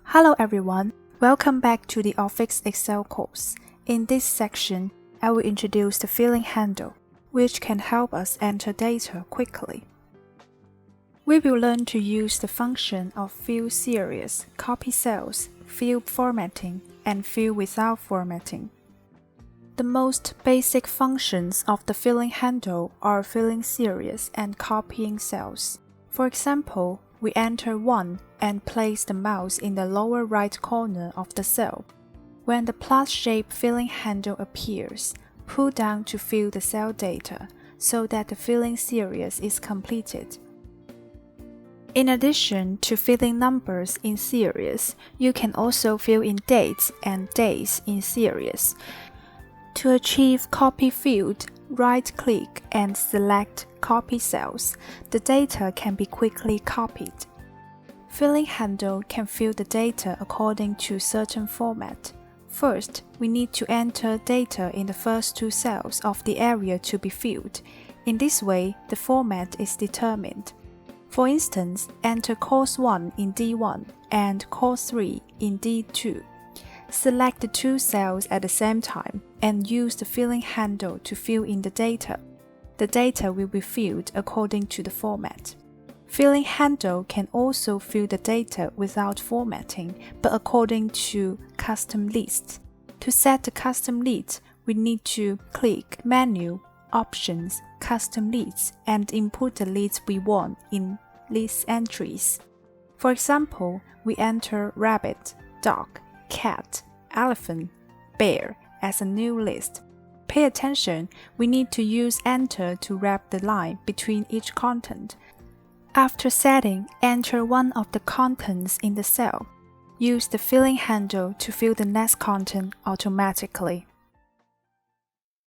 Hello everyone, welcome back to the Office Excel course. In this section, I will introduce the filling handle, which can help us enter data quickly. We will learn to use the function of fill series, copy cells, fill formatting, and fill without formatting. The most basic functions of the filling handle are filling series and copying cells. For example, we enter 1 and place the mouse in the lower right corner of the cell. When the plus-shaped filling handle appears, pull down to fill the cell data so that the filling series is completed. In addition to filling numbers in series, you can also fill in dates and days in series. To achieve copy field, right-click and select Copy Cells. The data can be quickly copied. Filling handle can fill the data according to certain format. First, we need to enter data in the first two cells of the area to be filled. In this way, the format is determined. For instance, enter course 1 in D1 and course 3 in D2. Select the two cells at the same time and use the filling handle to fill in the data. The data will be filled according to the format. Filling handle can also fill the data without formatting, but according to custom lists. To set the custom list, we need to click Menu, Options, Custom Lists, and input the list we want in List Entries. For example, we enter rabbit, dog, cat, elephant, bear as a new list. Pay attention, we need to use Enter to wrap the line between each content. After setting, enter one of the contents in the cell. Use the filling handle to fill the next content automatically.